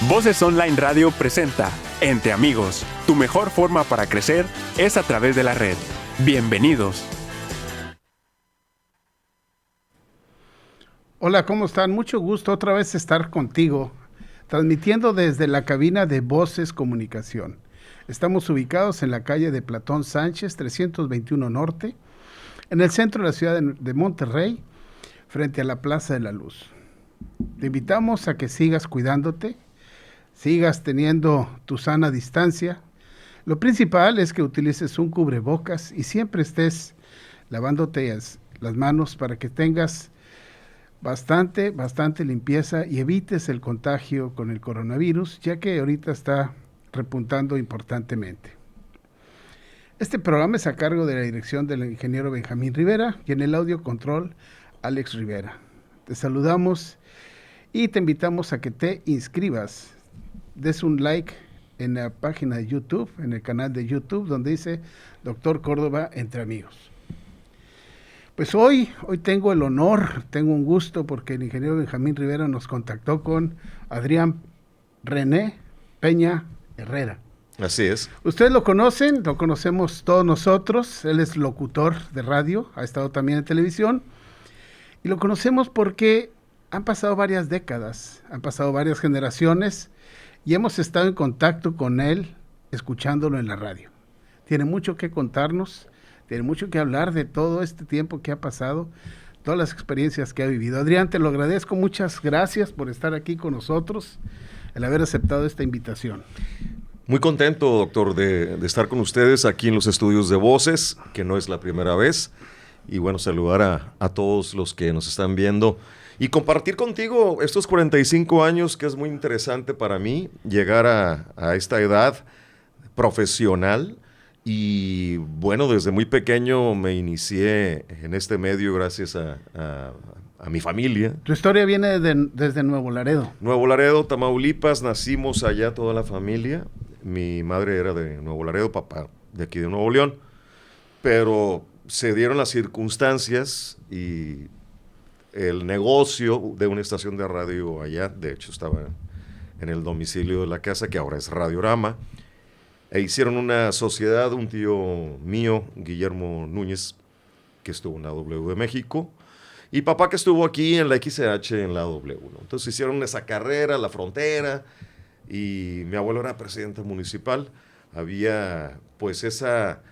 Voces Online Radio presenta Entre Amigos. Tu mejor forma para crecer es a través de la red. Bienvenidos. Hola, ¿cómo están? Mucho gusto otra vez estar contigo, transmitiendo desde la cabina de Voces Comunicación. Estamos ubicados en la calle de Platón Sánchez, 321 Norte, en el centro de la ciudad de Monterrey, frente a la Plaza de la Luz. Te invitamos a que sigas cuidándote, sigas teniendo tu sana distancia. Lo principal es que utilices un cubrebocas y siempre estés lavándote las manos para que tengas bastante limpieza y evites el contagio con el coronavirus, ya que ahorita está repuntando importantemente. Este programa es a cargo de la dirección del ingeniero Benjamín Rivera y en el audio control Alex Rivera. Te saludamos y te invitamos a que te inscribas, des un like en la página de YouTube, en el canal de YouTube donde dice Doctor Córdoba Entre Amigos. Pues hoy tengo el honor, tengo un gusto porque el ingeniero Benjamín Rivera nos contactó con Adrián René Peña Herrera. Así es. Ustedes lo conocen, lo conocemos todos nosotros, él es locutor de radio, ha estado también en televisión, y lo conocemos porque han pasado varias décadas, han pasado varias generaciones, y hemos estado en contacto con él, escuchándolo en la radio. Tiene mucho que contarnos, tiene mucho que hablar de todo este tiempo que ha pasado, todas las experiencias que ha vivido. Adrián, te lo agradezco, muchas gracias por estar aquí con nosotros, el haber aceptado esta invitación. Muy contento, doctor, de estar con ustedes aquí en los estudios de Voces, que no es la primera vez, y bueno, saludar a todos los que nos están viendo y compartir contigo estos 45 años, que es muy interesante para mí, llegar a esta edad profesional. Y bueno, desde muy pequeño me inicié en este medio gracias a mi familia. Tu historia viene desde Nuevo Laredo. Nuevo Laredo, Tamaulipas, nacimos allá toda la familia. Mi madre era de Nuevo Laredo, papá de aquí de Nuevo León. Pero se dieron las circunstancias y el negocio de una estación de radio allá, de hecho estaba en el domicilio de la casa, que ahora es Radiorama, e hicieron una sociedad, un tío mío, Guillermo Núñez, que estuvo en la W de México, y papá que estuvo aquí en la XH en la W, ¿no? Entonces hicieron esa carrera, la frontera, y mi abuelo era presidente municipal. Había pues esa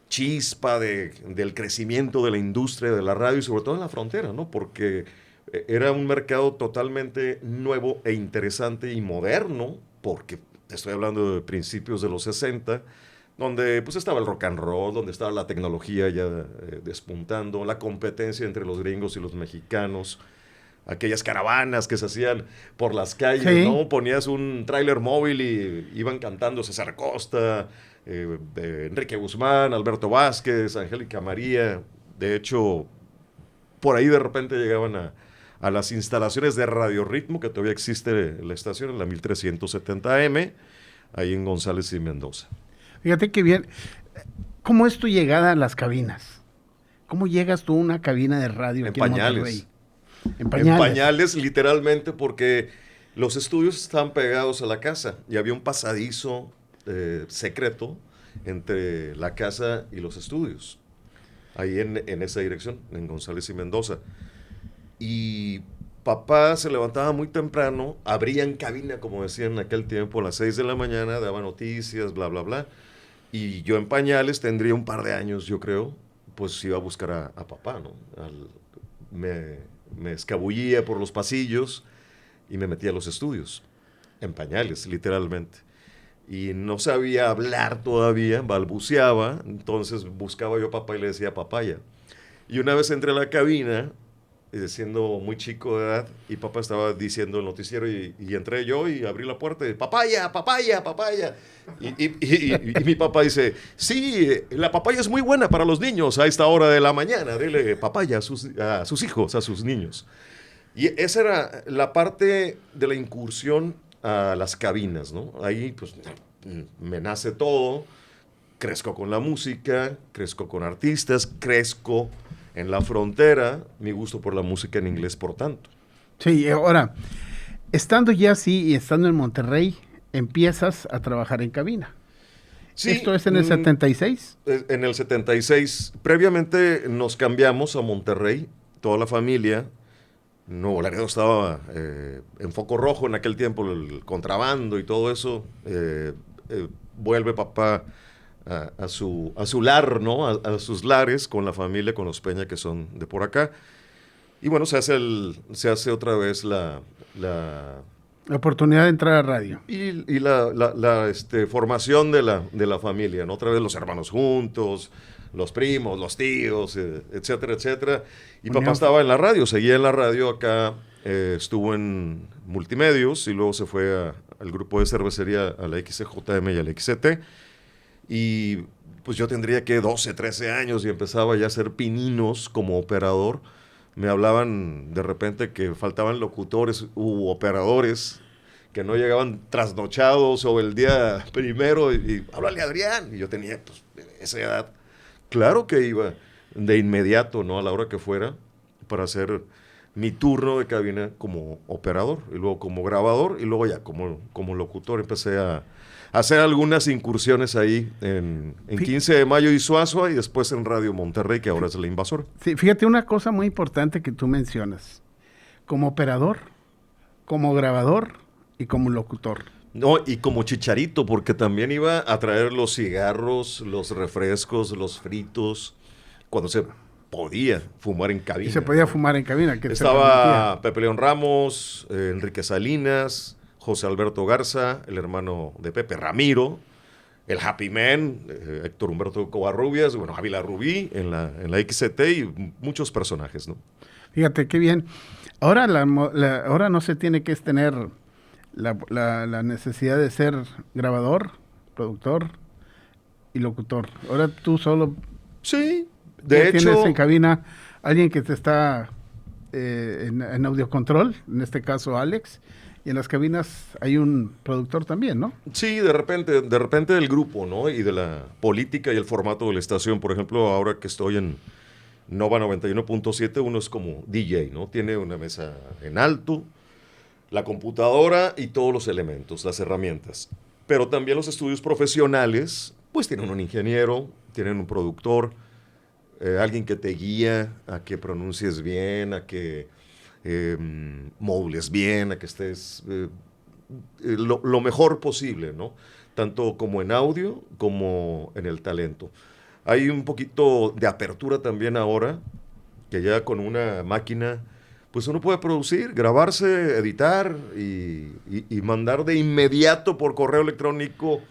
chispa del crecimiento de la industria de la radio y sobre todo en la frontera, ¿no? Porque era un mercado totalmente nuevo e interesante y moderno, porque estoy hablando de principios de los 60, donde pues estaba el rock and roll, donde estaba la tecnología ya despuntando, la competencia entre los gringos y los mexicanos, aquellas caravanas que se hacían por las calles, sí, ¿no? Ponías un tráiler móvil y iban cantando César Costa, Enrique Guzmán, Alberto Vázquez, Angélica María. De hecho, por ahí de repente llegaban a las instalaciones de Radio Ritmo, que todavía existe la estación, en la 1370M, ahí en González y Mendoza. Fíjate qué bien. ¿Cómo es tu llegada a las cabinas? ¿Cómo llegas tú a una cabina de radio aquí en Monterrey? En pañales, literalmente, porque los estudios estaban pegados a la casa y había un pasadizo secreto entre la casa y los estudios, ahí en esa dirección, en González y Mendoza. Y papá se levantaba muy temprano, abría en cabina, como decían en aquel tiempo, a las 6 de la mañana, daba noticias, bla, bla, bla. Y yo en pañales, tendría un par de años, yo creo, pues iba a buscar a papá, ¿no? Me escabullía por los pasillos y me metía a los estudios, en pañales, literalmente. Y no sabía hablar todavía, balbuceaba, entonces buscaba yo a papá y le decía papaya. Y una vez entré a la cabina, siendo muy chico de edad, y papá estaba diciendo el noticiero, y entré yo y abrí la puerta y papaya, papaya, papaya. Y mi papá dice, sí, la papaya es muy buena para los niños a esta hora de la mañana, dele papaya a sus hijos, a sus niños. Y esa era la parte de la incursión a las cabinas, ¿no? Ahí pues me nace todo, crezco con la música, crezco con artistas, crezco en la frontera, mi gusto por la música en inglés, por tanto. Sí, ahora, Estando ya así y estando en Monterrey, empiezas a trabajar en cabina. Sí, ¿Esto es en el 76? En el 76. Previamente nos cambiamos a Monterrey, toda la familia. Nuevo Laredo estaba en foco rojo en aquel tiempo, el contrabando y todo eso. Vuelve papá a su lar, ¿no? A sus lares con la familia, con los Peña, que son de por acá. Y bueno, se hace otra vez la La oportunidad de entrar a radio. y la formación de la familia, ¿no? Otra vez los hermanos juntos, los primos, los tíos, etcétera, etcétera. Y papá estaba en la radio, seguía en la radio acá, estuvo en Multimedios y luego se fue al grupo de cervecería, a la XCJM y a la XCT. Y pues yo tendría que 12, 13 años y empezaba ya a hacer pininos como operador. Me hablaban de repente que faltaban locutores u operadores que no llegaban trasnochados o el día primero y háblale a Adrián. Y yo tenía pues esa edad. Claro que iba de inmediato, ¿no? A la hora que fuera para hacer mi turno de cabina como operador y luego como grabador y luego ya como locutor. Empecé a hacer algunas incursiones ahí en 15 de Mayo y Suazua y después en Radio Monterrey, que ahora es La Invasora. Sí, fíjate una cosa muy importante que tú mencionas. Como operador, como grabador y como locutor. No, y como chicharito, porque también iba a traer los cigarros, los refrescos, los fritos, cuando se podía fumar en cabina. Y se podía fumar en cabina. Que estaba Pepe León Ramos, Enrique Salinas, José Alberto Garza, el hermano de Pepe, Ramiro, el Happy Man, Héctor Humberto Covarrubias, bueno, Ávila Rubí en la XCT y muchos personajes, ¿no? Fíjate, qué bien. Ahora, ahora no se tiene que tener la necesidad de ser grabador, productor y locutor. Ahora tú solo... Sí, de hecho... Tienes en cabina alguien que te está en audiocontrol, en este caso Alex, y en las cabinas hay un productor también, ¿no? Sí, de repente del grupo, ¿no? Y de la política y el formato de la estación. Por ejemplo, ahora que estoy en Nova 91.7, uno es como DJ, ¿no? Tiene una mesa en alto, la computadora y todos los elementos, las herramientas. Pero también los estudios profesionales, pues tienen un ingeniero, tienen un productor, alguien que te guía a que pronuncies bien, a que modules bien, a que estés lo mejor posible, ¿no? Tanto como en audio como en el talento. Hay un poquito de apertura también ahora, que ya con una máquina, pues uno puede producir, grabarse, editar y mandar de inmediato por correo electrónico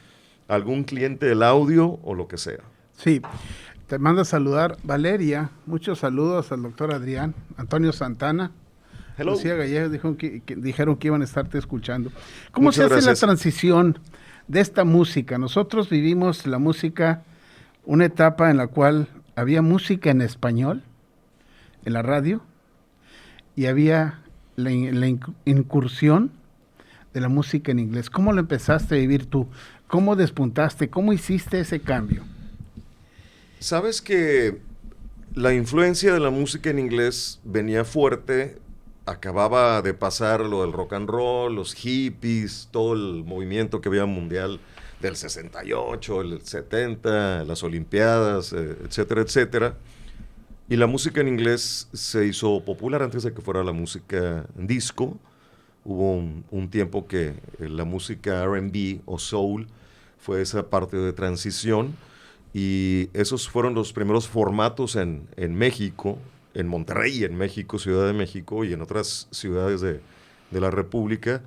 a algún cliente el audio o lo que sea. Sí, te mando a saludar Valeria, muchos saludos al doctor Adrián, Antonio Santana. Hello. Lucía Gallego dijeron que iban a estarte escuchando. ¿Cómo Muchas se hace gracias. la transición de esta música? Nosotros vivimos la música, una etapa en la cual había música en español, en la radio, y había la incursión de la música en inglés. ¿Cómo lo empezaste a vivir tú? ¿Cómo despuntaste? ¿Cómo hiciste ese cambio? Sabes que la influencia de la música en inglés venía fuerte. Acababa de pasar lo del rock and roll, los hippies, todo el movimiento que había mundial del 68, el 70, las Olimpiadas, etcétera, etcétera. Y la música en inglés se hizo popular antes de que fuera la música en disco. Hubo un tiempo que la música R&B o soul fue esa parte de transición y esos fueron los primeros formatos en México, en Monterrey, en México, Ciudad de México y en otras ciudades de la República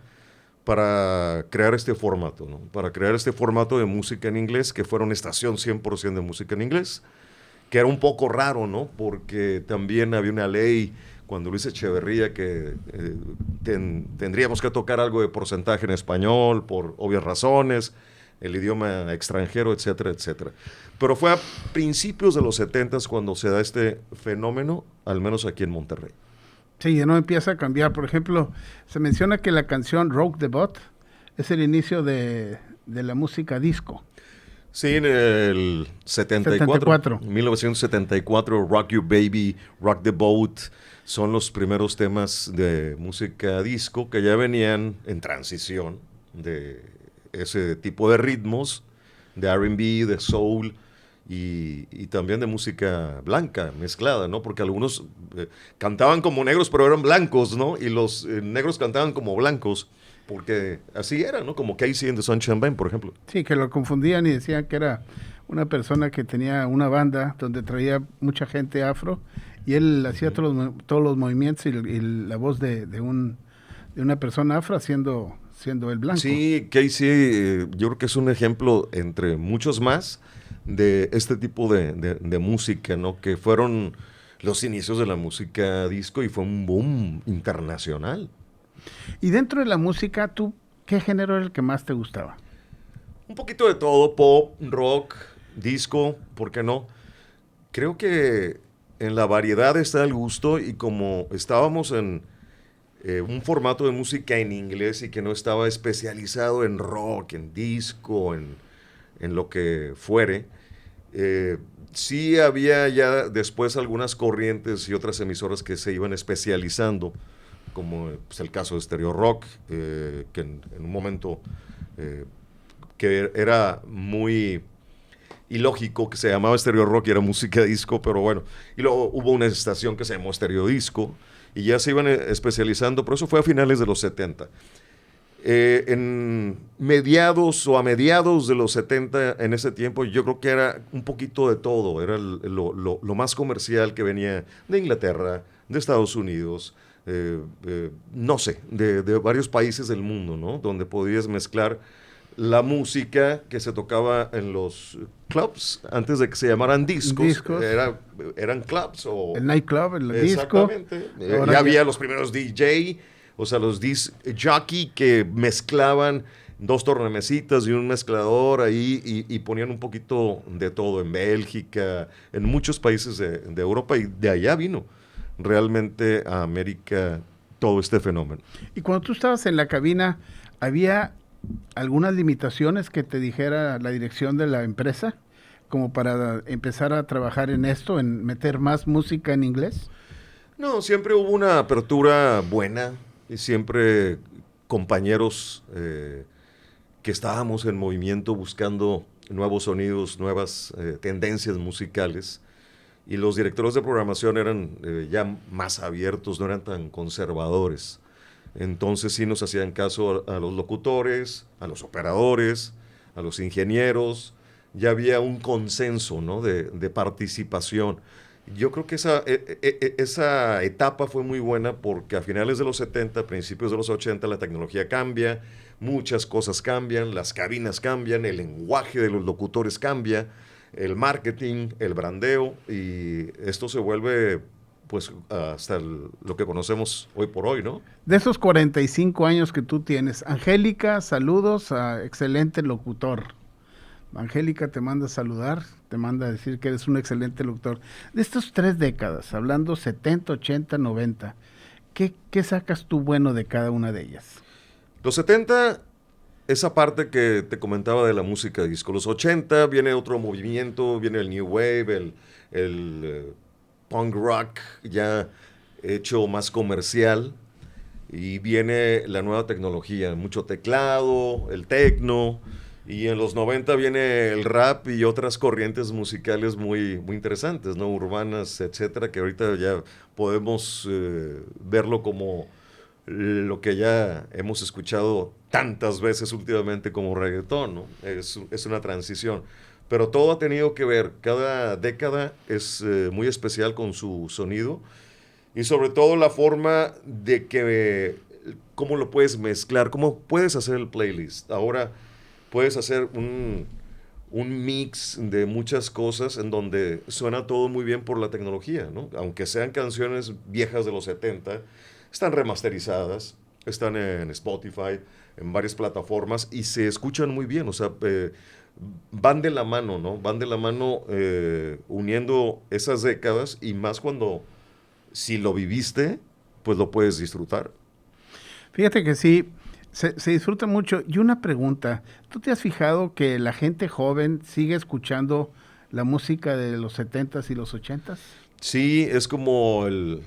para crear este formato, ¿no? Para crear este formato de música en inglés que fuera una estación 100% de música en inglés, que era un poco raro, ¿no? Porque también había una ley cuando Luis Echeverría que tendríamos que tocar algo de porcentaje en español por obvias razones, el idioma extranjero, etcétera, etcétera. Pero fue a principios de los 70s cuando se da este fenómeno, al menos aquí en Monterrey. Sí, ya no empieza a cambiar. Por ejemplo, se menciona que la canción Rock the Boat es el inicio de la música disco. Sí, en el 74, 1974, Rock You Baby, Rock the Boat, son los primeros temas de música disco que ya venían en transición de ese tipo de ritmos, de R&B, de soul y también de música blanca mezclada, ¿no? Porque algunos cantaban como negros, pero eran blancos, ¿no? Y los negros cantaban como blancos. Porque así era, ¿no? Como Casey and the Sunshine Band, por ejemplo. Sí, que lo confundían y decían que era una persona que tenía una banda donde traía mucha gente afro y él hacía todos los movimientos y la voz de una persona afro siendo el blanco. Sí, Casey, yo creo que es un ejemplo entre muchos más de este tipo de música, ¿no? Que fueron los inicios de la música disco y fue un boom internacional. Y dentro de la música, ¿tú qué género era el que más te gustaba? Un poquito de todo, pop, rock, disco, ¿por qué no? Creo que en la variedad está el gusto y como estábamos en un formato de música en inglés y que no estaba especializado en rock, en disco, en lo que fuere, sí había ya después algunas corrientes y otras emisoras que se iban especializando, como pues, el caso de Stereo Rock, que en un momento que era muy ilógico que se llamaba Stereo Rock y era música disco, pero bueno, y luego hubo una estación que se llamó Stereo Disco y ya se iban especializando, pero eso fue a finales de los 70. En mediados o a mediados de los 70, en ese tiempo, yo creo que era un poquito de todo, era lo más comercial que venía de Inglaterra, de Estados Unidos, no sé, de varios países del mundo, ¿no? Donde podías mezclar la música que se tocaba en los clubs, antes de que se llamaran discos. Eran clubs. O, el nightclub, el disco. Exactamente. Ya había los primeros DJ, o sea, los disc jockey que mezclaban dos tornamesitas y un mezclador ahí y ponían un poquito de todo en Bélgica, en muchos países de Europa y de allá vino realmente a América todo este fenómeno. Y cuando tú estabas en la cabina, ¿había algunas limitaciones que te dijera la dirección de la empresa como para empezar a trabajar en esto, en meter más música en inglés? No, siempre hubo una apertura buena y siempre compañeros que estábamos en movimiento buscando nuevos sonidos, nuevas tendencias musicales. Y los directores de programación eran ya más abiertos, no eran tan conservadores. Entonces sí nos hacían caso a los locutores, a los operadores, a los ingenieros. Ya había un consenso, ¿no? de participación. Yo creo que esa etapa fue muy buena porque a finales de los 70, principios de los 80, la tecnología cambia, muchas cosas cambian, las cabinas cambian, el lenguaje de los locutores cambia, el marketing, el brandeo, y esto se vuelve pues hasta lo que conocemos hoy por hoy, ¿no? De esos 45 años que tú tienes, Angélica, saludos a excelente locutor. Angélica te manda a saludar, te manda a decir que eres un excelente locutor. De estas 3 décadas, hablando 70, 80, 90, ¿qué sacas tú bueno de cada una de ellas? Los 70, esa parte que te comentaba de la música disco. Los 80 viene otro movimiento, viene el New Wave, el punk rock ya hecho más comercial y viene la nueva tecnología, mucho teclado, el techno, y en los 90 viene el rap y otras corrientes musicales muy, muy interesantes, ¿no? Urbanas, etcétera, que ahorita ya podemos verlo como lo que ya hemos escuchado tantas veces últimamente como reggaetón, ¿no? Es una transición. Pero todo ha tenido que ver, cada década es muy especial con su sonido y sobre todo la forma de que, cómo lo puedes mezclar, cómo puedes hacer el playlist. Ahora puedes hacer un mix de muchas cosas en donde suena todo muy bien por la tecnología, ¿no? Aunque sean canciones viejas de los 70, están remasterizadas, están en Spotify, en varias plataformas y se escuchan muy bien, o sea, van de la mano, ¿no? Van de la mano uniendo esas décadas y más cuando, si lo viviste, pues lo puedes disfrutar. Fíjate que sí, Se disfruta mucho. Y una pregunta, ¿tú te has fijado que la gente joven sigue escuchando la música de los 70s y los 80s? Sí, es como el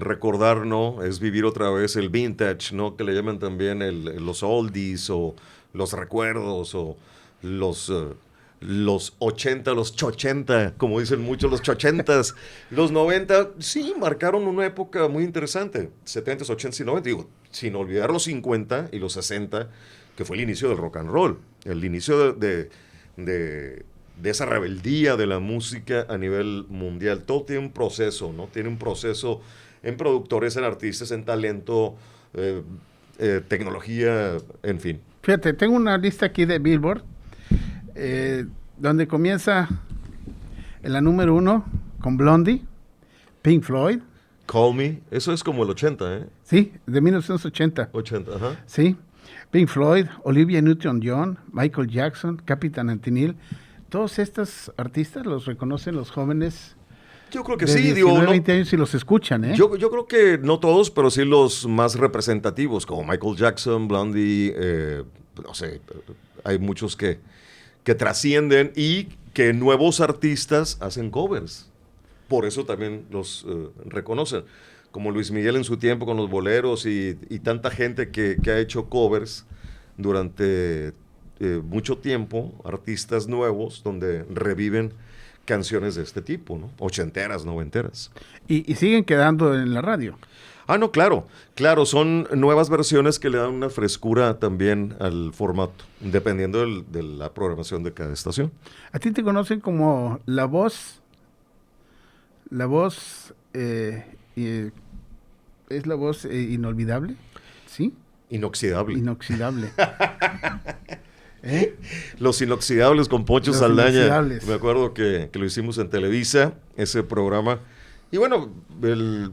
recordar, ¿no? Es vivir otra vez el vintage, ¿no? Que le llaman también los oldies o los recuerdos o los, los 80, los chochenta, como dicen muchos, los chochentas. Los 90, sí, marcaron una época muy interesante. 70s, 80s y 90, digo, sin olvidar los 50 y los 60, que fue el inicio del rock and roll, el inicio de esa rebeldía de la música a nivel mundial. Todo tiene un proceso, ¿no? Tiene un proceso en productores, en artistas, en talento, tecnología, en fin. Fíjate, tengo una lista aquí de Billboard, donde comienza en la número 1 con Blondie, Pink Floyd. Call Me, eso es como el 80, ¿eh? Sí, de 1980. 80, ajá. Sí, Pink Floyd, Olivia Newton-John, Michael Jackson, Capitán Antinil. Todos estos artistas los reconocen los jóvenes. Yo creo que de sí, 19, digo, 20 años y los escuchan, ¿eh? Yo creo que no todos, pero sí los más representativos, como Michael Jackson, Blondie, no sé, hay muchos que trascienden y que nuevos artistas hacen covers. Por eso también los reconocen. Como Luis Miguel en su tiempo con los boleros y tanta gente que ha hecho covers durante mucho tiempo, artistas nuevos, donde reviven canciones de este tipo, ¿no? Ochenteras, noventeras. Y siguen quedando en la radio. Ah, no, claro, son nuevas versiones que le dan una frescura también al formato, dependiendo de la programación de cada estación. ¿A ti te conocen como la voz, es la voz inolvidable? ¿Sí? Inoxidable. Inoxidable. ¿Eh? Los inoxidables con Poncho Los Saldaña. inoxidables. Me acuerdo que lo hicimos en Televisa, ese programa. Y bueno,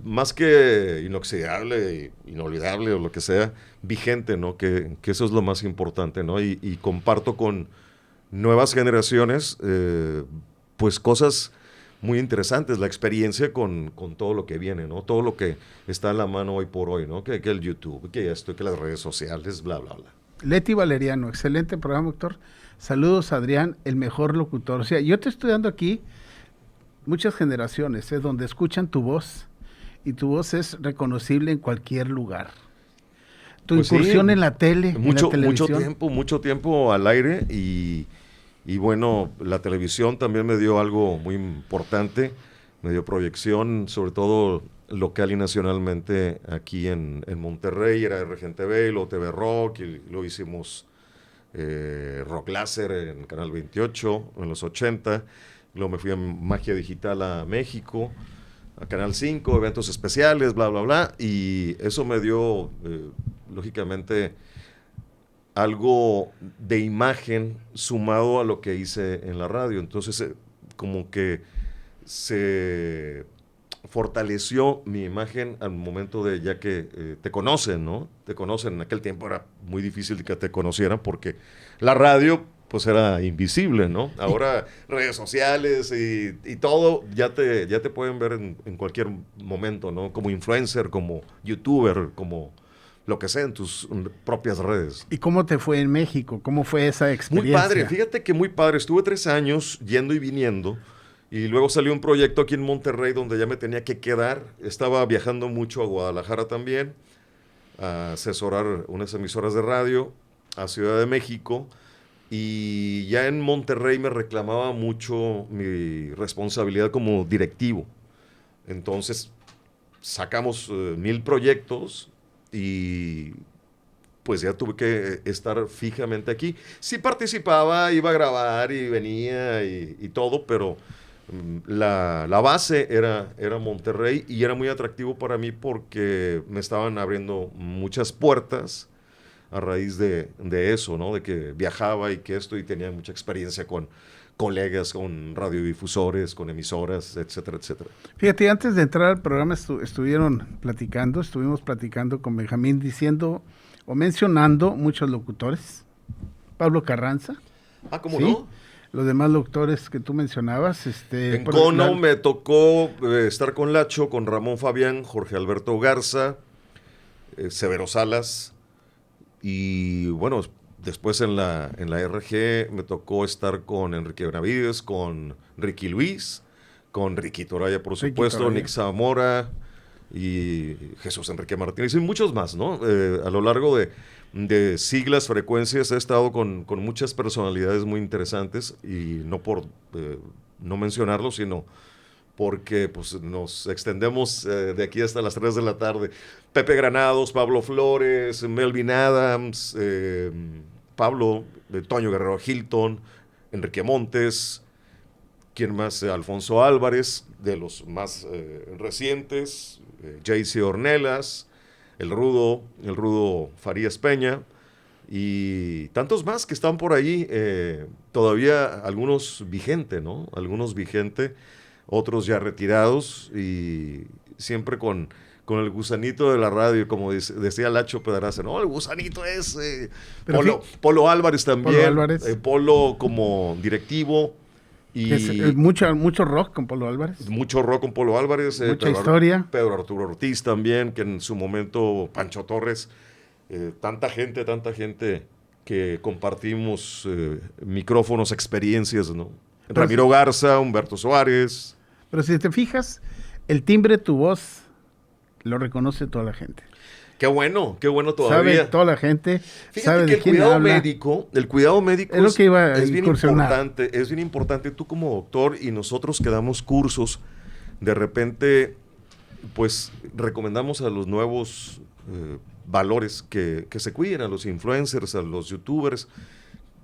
más que inoxidable, inolvidable o lo que sea, vigente, ¿no? Que eso es lo más importante, ¿no? Y comparto con nuevas generaciones, pues cosas muy interesantes, la experiencia con todo lo que viene, ¿no? Todo lo que está a la mano hoy por hoy, ¿no? Que el YouTube, que esto, que las redes sociales, bla, bla, bla. Leti Valeriano, excelente programa, doctor. Saludos, Adrián, el mejor locutor. O sea, yo te estoy dando aquí muchas generaciones, donde escuchan tu voz y tu voz es reconocible en cualquier lugar. Tu Pues incursión sí, en la tele, en la televisión. mucho tiempo al aire y bueno, la televisión también me dio algo muy importante, me dio proyección, sobre todo local y nacionalmente aquí en Monterrey, era Regent TV, y luego TV Rock, y luego hicimos Rock Láser en Canal 28 en los 80, luego me fui a Magia Digital a México, a Canal 5, eventos especiales, bla, bla, bla, y eso me dio, lógicamente, algo de imagen sumado a lo que hice en la radio. Entonces, como que se fortaleció mi imagen al momento de ya que te conocen, ¿no? Te conocen. En aquel tiempo era muy difícil que te conocieran porque la radio pues era invisible, ¿no? Ahora redes sociales y todo ya te pueden ver en cualquier momento, ¿no? Como influencer, como youtuber, como lo que sea en tus propias redes. ¿Y cómo te fue en México? ¿Cómo fue esa experiencia? Muy padre, fíjate que muy padre. Estuve 3 años yendo y viniendo y luego salió un proyecto aquí en Monterrey donde ya me tenía que quedar. Estaba viajando mucho a Guadalajara también, a asesorar unas emisoras de radio, a Ciudad de México, y ya en Monterrey me reclamaba mucho mi responsabilidad como directivo. Entonces sacamos 1000 proyectos y pues ya tuve que estar fijamente aquí. Sí participaba, iba a grabar y venía y todo, pero la base era Monterrey y era muy atractivo para mí porque me estaban abriendo muchas puertas a raíz de eso, ¿no? De que viajaba y que esto, y tenía mucha experiencia con colegas, con radiodifusores, con emisoras, etcétera, etcétera. Fíjate, antes de entrar al programa estuvimos platicando con Benjamín diciendo o mencionando muchos locutores. Pablo Carranza. Ah, ¿cómo ¿sí? no? Los demás locutores que tú mencionabas. En Cono me tocó estar con Lacho, con Ramón Fabián, Jorge Alberto Garza, Severo Salas, Y bueno, después en la RG me tocó estar con Enrique Benavides, con Ricky Luis, con Ricky Toraya, por Ricky supuesto, Toraya. Nick Zamora y Jesús Enrique Martínez y muchos más, ¿no? A lo largo de siglas, frecuencias, he estado con muchas personalidades muy interesantes y no por no mencionarlo, sino porque pues, nos extendemos de aquí hasta las 3 de la tarde. Pepe Granados, Pablo Flores, Melvin Adams, Pablo, Toño Guerrero Hilton, Enrique Montes, ¿quién más? Alfonso Álvarez, de los más recientes, JC Ornelas, el Rudo Farías Peña, y tantos más que están por ahí, todavía algunos vigentes, ¿no? Algunos vigentes, otros ya retirados, y siempre con el gusanito de la radio, como decía Lacho Pedraza, no, el gusanito es Polo Álvarez también, Polo Álvarez. Polo como directivo, y Mucho rock con Polo Álvarez. mucho rock con Polo Álvarez, Mucha historia. Pedro Arturo Ortiz también, que en su momento Pancho Torres, tanta gente que compartimos micrófonos, experiencias, ¿no? Pero Ramiro Garza, Humberto Suárez. Pero si te fijas, el timbre de tu voz lo reconoce toda la gente. Qué bueno todavía. Sabe toda la gente, Fíjate sabe que de quién habla. el cuidado médico Es lo que iba a es bien incursionar. importante, es bien importante. Tú como doctor y nosotros que damos cursos, de repente, pues recomendamos a los nuevos valores que se cuiden, a los influencers, a los youtubers,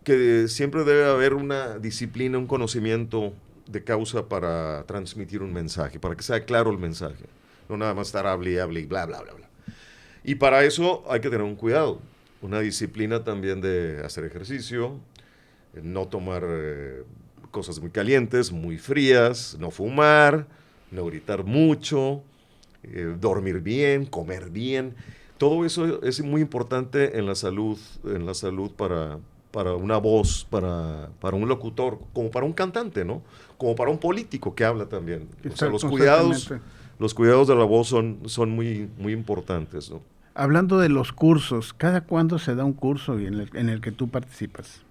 que siempre debe haber una disciplina, un conocimiento de causa para transmitir un mensaje, para que sea claro el mensaje. No nada más estar hable y hable y bla, bla, bla, bla. Y para eso hay que tener un cuidado, una disciplina también de hacer ejercicio, no tomar cosas muy calientes, muy frías, no fumar, no gritar mucho, dormir bien, comer bien. Todo eso es muy importante en la salud para una voz, para un locutor, como para un cantante, ¿no? Como para un político que habla también. O sea, los cuidados de la voz son muy, muy importantes, ¿no? Hablando de los cursos, ¿cada cuándo se da un curso en el que tú participas?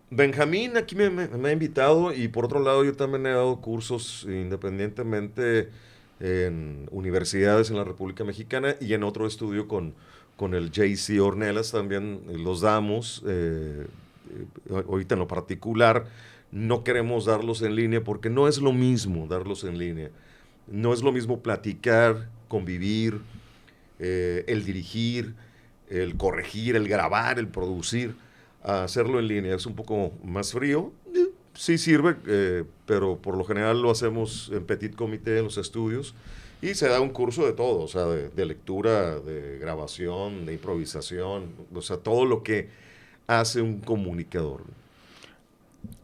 Benjamín aquí me ha invitado, y por otro lado yo también he dado cursos independientemente en universidades en la República Mexicana y en otro estudio con el JC Ornelas también los damos. Ahorita en lo particular no queremos darlos en línea porque no es lo mismo darlos en línea. No es lo mismo platicar, convivir, el dirigir, el corregir, el grabar, el producir, a hacerlo en línea. Es un poco más frío, sí sirve, pero por lo general lo hacemos en petit comité en los estudios y se da un curso de todo, o sea, de lectura, de grabación, de improvisación, o sea, todo lo que hace un comunicador.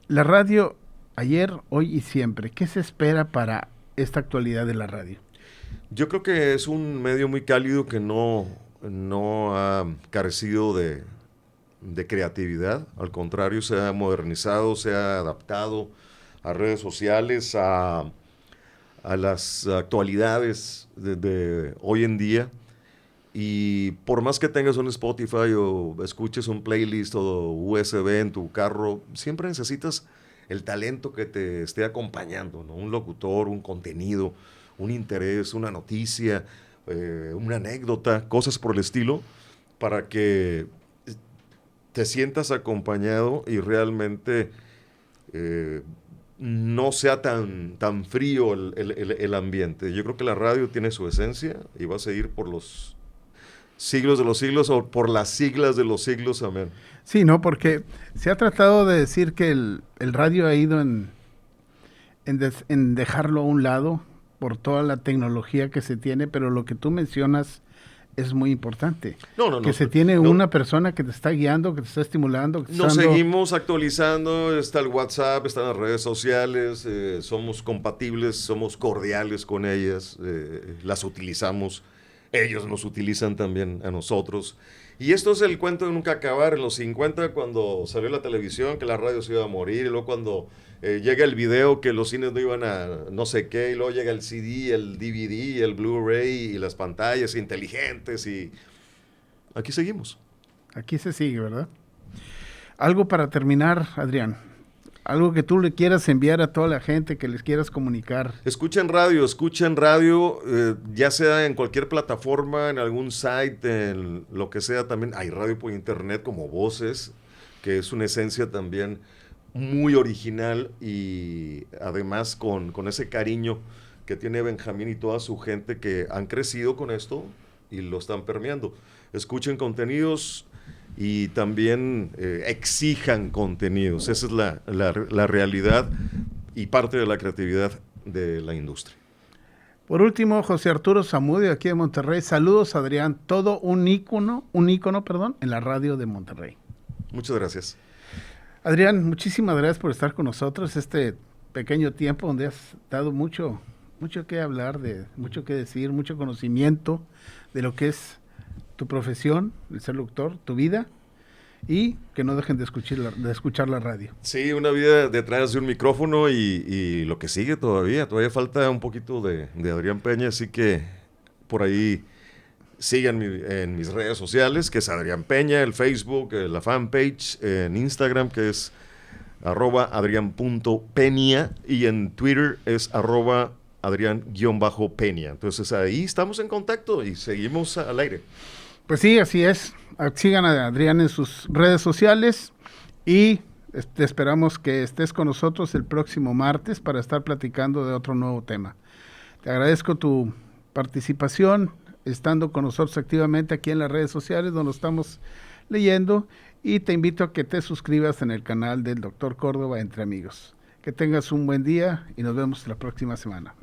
La radio, ayer, hoy y siempre, ¿qué se espera para esta actualidad de la radio? Yo creo que es un medio muy cálido que no ha carecido de creatividad, al contrario, se ha modernizado, se ha adaptado a redes sociales, a las actualidades de hoy en día, y por más que tengas un Spotify o escuches un playlist o USB en tu carro, siempre necesitas el talento que te esté acompañando, ¿no? Un locutor, un contenido, un interés, una noticia, una anécdota, cosas por el estilo, para que te sientas acompañado y realmente no sea tan frío el ambiente. Yo creo que la radio tiene su esencia y va a seguir por los siglos de los siglos o por las siglas de los siglos. Amén. Sí, ¿no? Porque se ha tratado de decir que el radio ha ido en dejarlo a un lado por toda la tecnología que se tiene, pero lo que tú mencionas es muy importante. Que se tiene una persona que te está guiando, que te está estimulando. Nos seguimos actualizando, está el WhatsApp, están las redes sociales, somos compatibles, somos cordiales con ellas, las utilizamos, ellos nos utilizan también a nosotros. Y esto es el cuento de nunca acabar. En los 50, cuando salió la televisión, que la radio se iba a morir, y luego cuando llega el video, que los cines no iban a no sé qué, y luego llega el CD, el DVD, el Blu-ray y las pantallas inteligentes, y aquí seguimos. Aquí se sigue, ¿verdad? Algo para terminar, Adrián. Algo que tú le quieras enviar a toda la gente, que les quieras comunicar. Escuchen radio, ya sea en cualquier plataforma, en algún site, en lo que sea. También hay radio por internet como Voces, que es una esencia también muy original y además con ese cariño que tiene Benjamín y toda su gente que han crecido con esto y lo están permeando. Escuchen contenidos y también exijan contenidos. Esa es la realidad y parte de la creatividad de la industria. Por último, José Arturo Zamudio, aquí de Monterrey. Saludos, Adrián. Todo un ícono, en la radio de Monterrey. Muchas gracias. Adrián, muchísimas gracias por estar con nosotros este pequeño tiempo donde has dado mucho que hablar, mucho que decir, mucho conocimiento de lo que es tu profesión, el ser locutor, tu vida, y que no dejen de escuchar la radio. Sí, una vida detrás de un micrófono y lo que sigue todavía falta un poquito de Adrián Peña, así que por ahí sigan en mis redes sociales, que es Adrián Peña, el Facebook, la fanpage, en Instagram, que es @adrian.peña, y en Twitter es @adrian_peña. Entonces ahí estamos en contacto y seguimos al aire. Pues sí, así es. Sigan a Adrián en sus redes sociales y te esperamos que estés con nosotros el próximo martes para estar platicando de otro nuevo tema. Te agradezco tu participación, estando con nosotros activamente aquí en las redes sociales donde lo estamos leyendo, y te invito a que te suscribas en el canal del Dr. Córdoba Entre Amigos. Que tengas un buen día y nos vemos la próxima semana.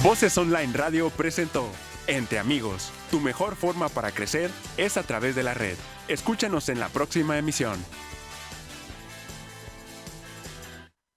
Voces Online Radio presentó Entre Amigos. Tu mejor forma para crecer es a través de la red. Escúchanos en la próxima emisión.